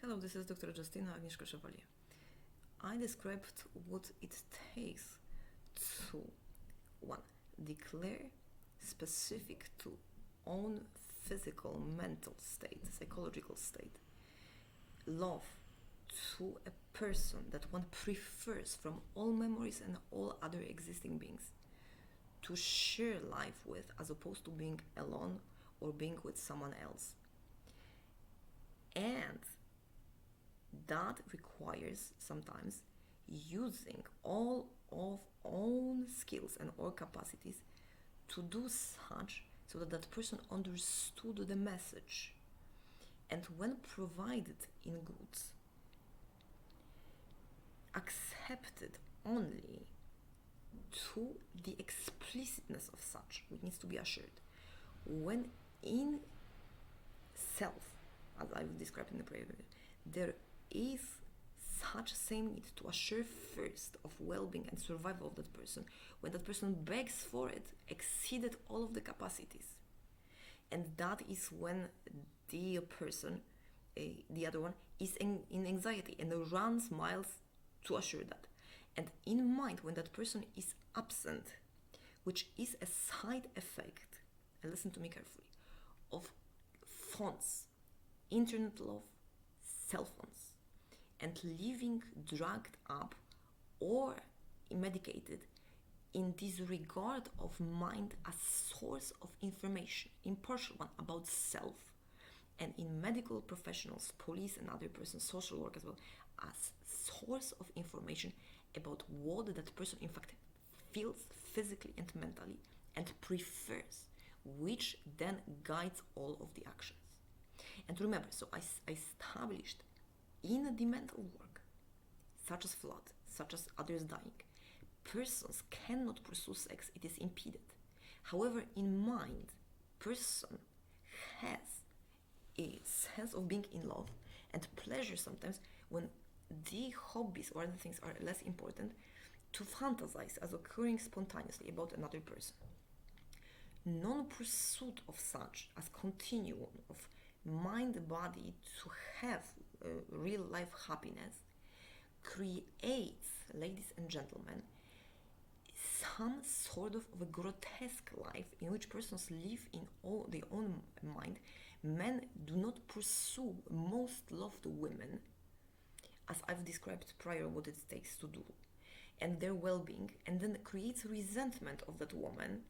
Hello, this is Dr. Justina Agnieszka Chevalier. I described what it takes to 1. Declare specific to own physical, mental state, psychological state, love to a person that one prefers from all memories and all other existing beings to share life with, as opposed to being alone or being with someone else. And that requires sometimes using all of own skills and or capacities to do such so that that person understood the message, and when provided in goods, accepted only to the explicitness of such, which needs to be assured. When in self, as I've described in the previous video, there is such same need to assure first of well-being and survival of that person, when that person begs for it, exceeded all of the capacities. And that is when the person, the other one, is in anxiety and runs miles to assure that. And in mind, when that person is absent, which is a side effect, and listen to me carefully, of phones, internet love, cell phones, and living drugged up or medicated in disregard of mind as source of information, impartial one, about self, and in medical professionals, police and other persons, social work as well, as source of information about what that person in fact feels physically and mentally and prefers, which then guides all of the actions. And remember, so I established in the mental work, such as flood, such as others dying, persons cannot pursue sex, it is impeded. However, in mind, person has a sense of being in love and pleasure sometimes when the hobbies or other things are less important, to fantasize as occurring spontaneously about another person. Non-pursuit of such as continuum of mind-body to have real life happiness creates, ladies and gentlemen, some sort of a grotesque life in which persons live in all their own mind. Men do not pursue most loved women, as I've described prior what it takes to do, and their well-being, and then creates resentment of that woman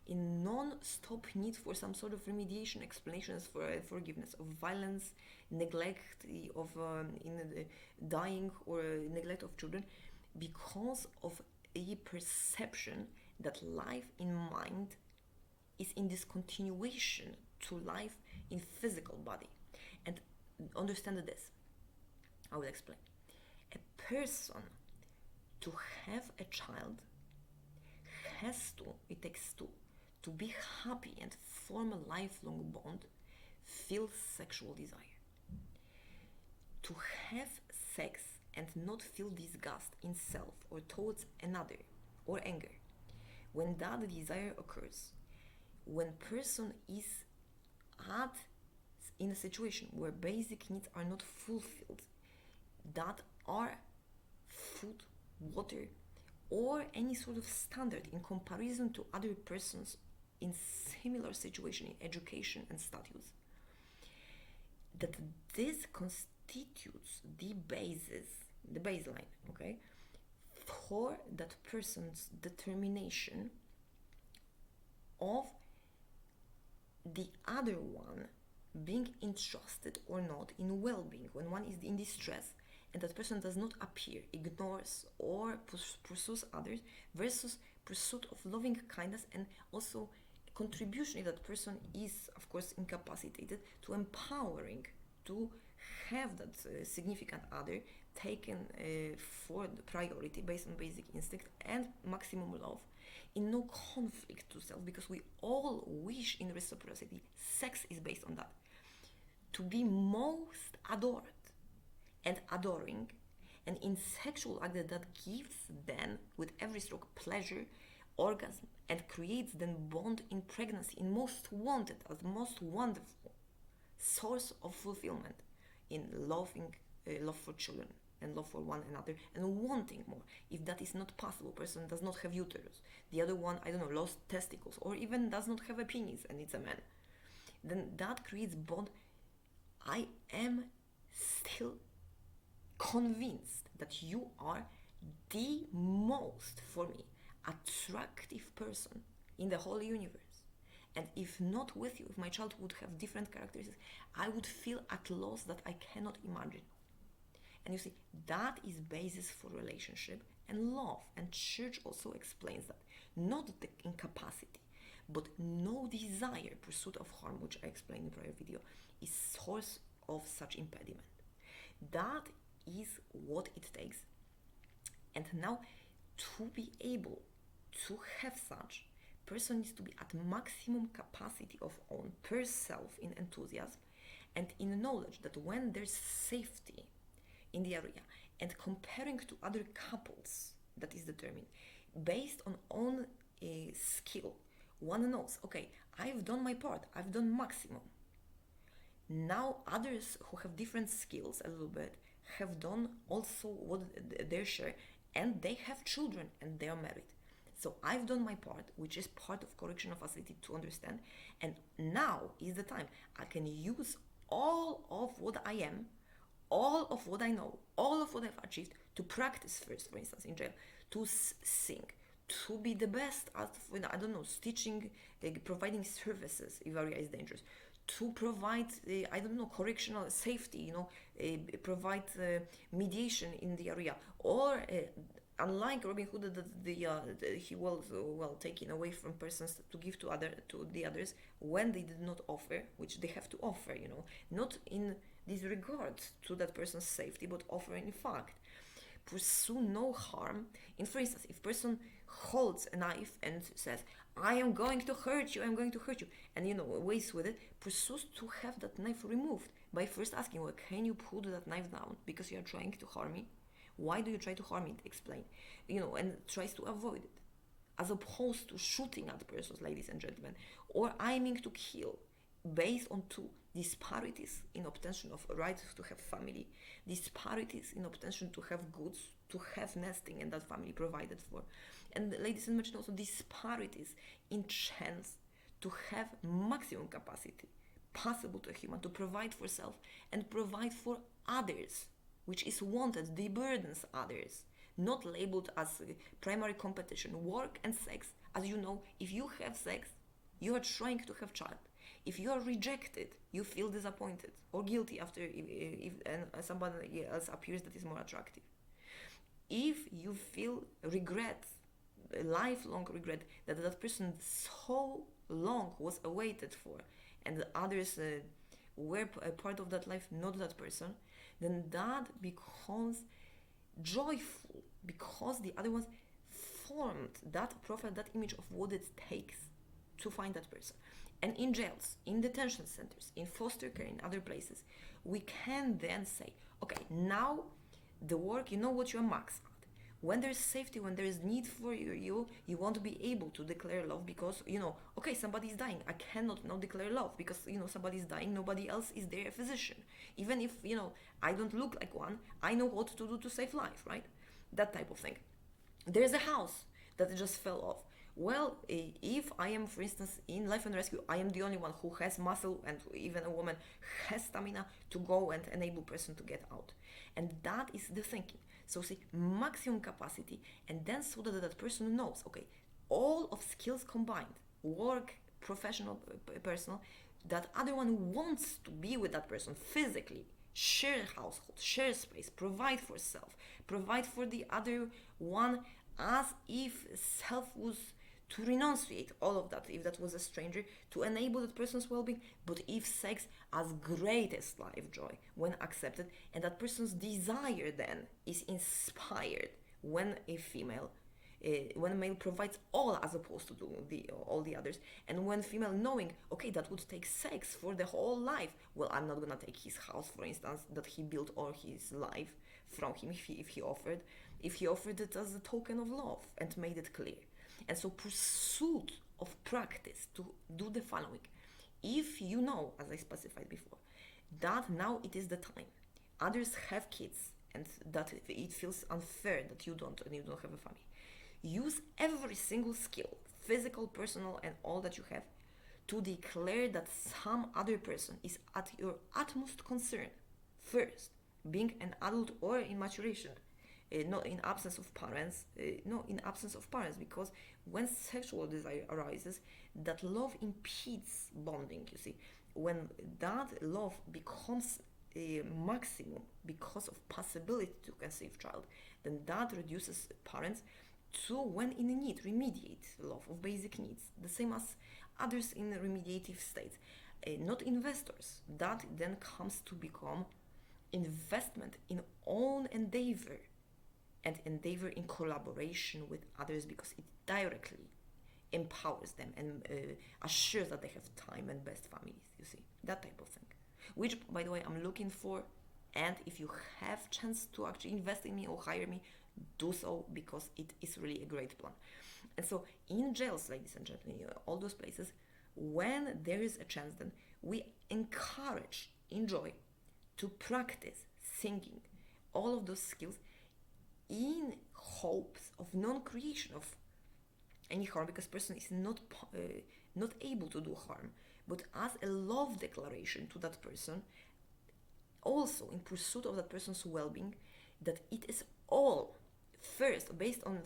in non-stop need for some sort of remediation, explanations for forgiveness of violence, neglect of in dying or neglect of children, because of a perception that life in mind is in discontinuation to life in physical body. And understand this, I will explain. A person to have a child it takes two, to be happy and form a lifelong bond, feel sexual desire. To have sex and not feel disgust in self or towards another, or anger, when that desire occurs, when person is in a situation where basic needs are not fulfilled, that are food, water, or any sort of standard in comparison to other persons in similar situation in education and status, that this constitutes the baseline, okay, for that person's determination of the other one being entrusted or not in well-being. When one is in distress and that person does not appear, ignores or pursues others, versus pursuit of loving kindness and also contribution if that person is of course incapacitated, to empowering to have that significant other taken for the priority based on basic instinct and maximum love, in no conflict to self, because we all wish in reciprocity. Sex is based on that, to be most adored and adoring, and in sexual act that gives then with every stroke pleasure, orgasm, and creates then bond in pregnancy, in most wanted as most wonderful source of fulfillment in love for children and love for one another and wanting more. If that is not possible, person does not have uterus, the other one, I don't know, lost testicles, or even does not have a penis and it's a man, then that creates bond. I am still convinced that you are the most, for me, attractive person in the whole universe. And if not with you, if my child would have different characteristics, I would feel at loss that I cannot imagine. And you see, that is basis for relationship and love. And church also explains that. Not the incapacity, but no desire, pursuit of harm, which I explained in the prior video, is source of such impediment. That is what it takes. And now, to be able to have such, person needs to be at maximum capacity of own per self in enthusiasm and in knowledge that when there's safety in the area and comparing to other couples that is determined based on own skill, one knows, okay, I've done my part, I've done maximum. Now others who have different skills a little bit have done also what their share, and they have children and they are married. So I've done my part, which is part of correctional facility to understand, and now is the time I can use all of what I am, all of what I know, all of what I've achieved to practice first, for instance, in jail, to sing, to be the best at, I don't know, stitching, providing services if area is dangerous, to provide, I don't know, correctional safety, provide mediation in the area, or unlike Robin Hood, that he was taken away from persons to give to the others when they did not offer, which they have to offer, not in disregard to that person's safety, but offer in fact. Pursue no harm. In, for instance, if person holds a knife and says, I am going to hurt you, and waits with it, pursues to have that knife removed by first asking, well, can you put that knife down because you are trying to harm me? Why do you try to harm me? Explain. And tries to avoid it. As opposed to shooting at persons, ladies and gentlemen, or aiming to kill based on two disparities in obtention of right to have family, disparities in obtention to have goods, to have nesting and that family provided for. And ladies and gentlemen, also disparities in chance to have maximum capacity possible to a human to provide for self and provide for others, which is wanted, the burdens others, not labeled as primary competition. Work and sex, as you know, if you have sex, you are trying to have child. If you are rejected, you feel disappointed or guilty after if somebody else appears that is more attractive. If you feel regret, lifelong regret, that person so long was awaited for, and the others were a part of that life, not that person, then that becomes joyful because the other ones formed that profile, that image of what it takes to find that person. And in jails, in detention centers, in foster care, in other places, we can then say, okay, now the work, you know what you're max at. When there's safety, when there is need for you want to be able to declare love because, okay, somebody is dying. I cannot now declare love because, somebody is dying. Nobody else is there, a physician. Even if, I don't look like one, I know what to do to save life, right? That type of thing. There's a house that just fell off. Well, if I am, for instance, in life and rescue, I am the only one who has muscle, and even a woman has stamina to go and enable person to get out. And that is the thinking. So see, maximum capacity, and then so that person knows, okay, all of skills combined, work, professional, personal, that other one wants to be with that person physically, share household, share space, provide for self, provide for the other one, as if self was to renunciate all of that, if that was a stranger, to enable that person's well-being, but if sex as greatest life joy when accepted, and that person's desire then is inspired when a female, when a male provides all as opposed to all the others, and when female knowing, okay, that would take sex for the whole life, well, I'm not gonna take his house, for instance, that he built all his life from him if he offered it as a token of love and made it clear. And so pursuit of practice to do the following. If you know, as I specified before, that now it is the time others have kids and that it feels unfair that you don't and you don't have a family. Use every single skill, physical, personal, and all that you have to declare that some other person is at your utmost concern first, being an adult or in maturation, not in absence of parents, no, in absence of parents, because when sexual desire arises, that love impedes bonding, you see. When that love becomes a maximum because of possibility to conceive child, then that reduces parents to, when in need, remediate love of basic needs, the same as others in remediative states, not investors. That then comes to become investment in own endeavor and endeavor in collaboration with others, because it directly empowers them and assures that they have time and best families, you see, that type of thing, which, by the way, I'm looking for. And if you have chance to actually invest in me or hire me, do so, because it is really a great plan. And so in jails, ladies and gentlemen, all those places, when there is a chance, then we enjoy to practice singing, all of those skills, in hopes of non-creation of any harm, because person is not able to do harm, but as a love declaration to that person, also in pursuit of that person's well-being, that it is all first based on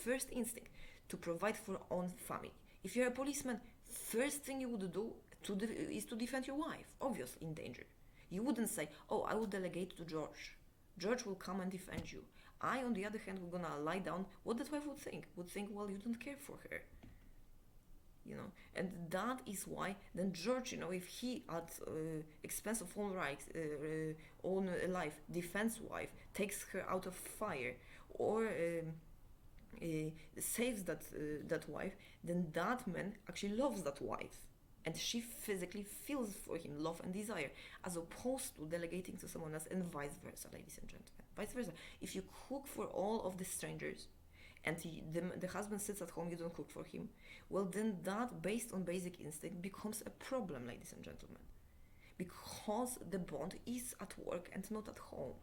first instinct to provide for own family. If you're a policeman, first thing you would do is to defend your wife, obviously in danger. You wouldn't say, oh, I will delegate to George. George will come and defend you. I, on the other hand, will gonna lie down. What that wife would think, well, you don't care for her. And that is why then George, if he at expense of own rights, own life, defends wife, takes her out of fire, or saves that wife, then that man actually loves that wife, and she physically feels for him love and desire, as opposed to delegating to someone else, and vice versa, ladies and gentlemen. Vice versa. If you cook for all of the strangers, and the husband sits at home, you don't cook for him, well, then that, based on basic instinct, becomes a problem, ladies and gentlemen, because the bond is at work and not at home,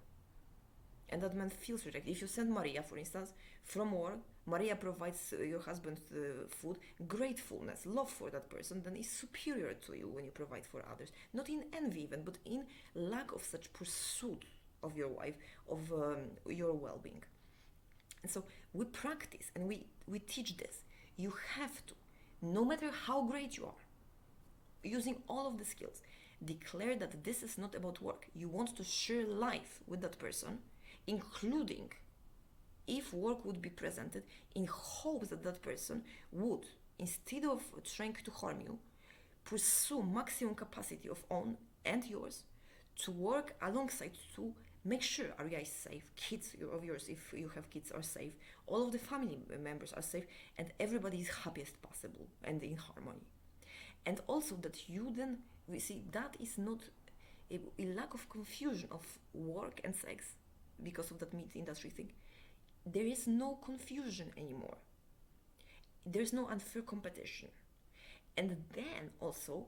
and that man feels rejected. If you send Maria, for instance, from work, Maria provides your husband food, gratefulness, love for that person then is superior to you when you provide for others, not in envy even, but in lack of such pursuit of your wife, of your well-being. And so we practice and we teach this. You have to, no matter how great you are, using all of the skills, declare that this is not about work. You want to share life with that person, including if work would be presented, in hopes that that person would, instead of trying to harm you, pursue maximum capacity of own and yours to work alongside to make sure area is safe, kids of yours, if you have kids, are safe, all of the family members are safe, and everybody is happiest possible and in harmony. And also that you then, we see, that is not a lack of confusion of work and sex because of that meat industry thing. There is no confusion anymore. There's no unfair competition. And then also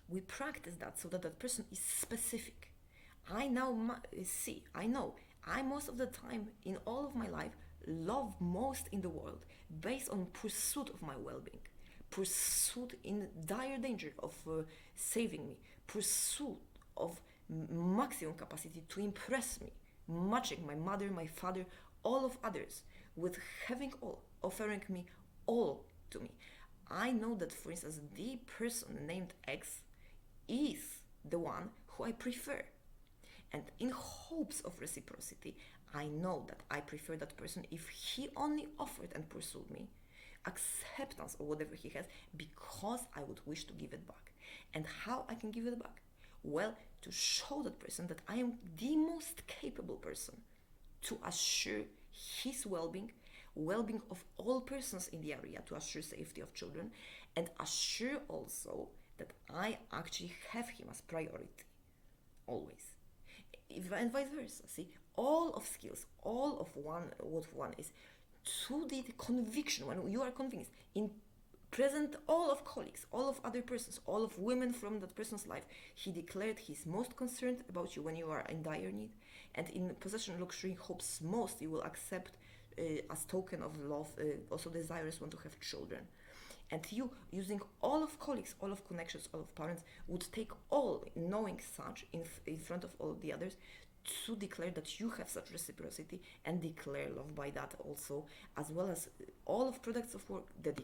we practice that so that that person is specific. I know I most of the time in all of my life love most in the world based on pursuit of my well-being, pursuit in dire danger of saving me, pursuit of maximum capacity to impress me, matching my mother, my father, all of others, with having all, offering me all to me. I know that, for instance, the person named X is the one who I prefer. And in hopes of reciprocity, I know that I prefer that person if he only offered and pursued me acceptance or whatever he has, because I would wish to give it back. And how I can give it back? Well, to show that person that I am the most capable person to assure his well-being, well-being of all persons in the area, to assure safety of children, and assure also that I actually have him as priority, always. And vice versa. See, all of skills, all of what one is, to the conviction, when you are convinced in present all of colleagues, all of other persons, all of women from that person's life. He declared he's most concerned about you when you are in dire need, and in possession luxury hopes most you will accept as token of love, also desirous one to have children. And you, using all of colleagues, all of connections, all of parents, would take all, knowing such, in front of all the others, to declare that you have such reciprocity and declare love by that also, as well as all of products of work dedicated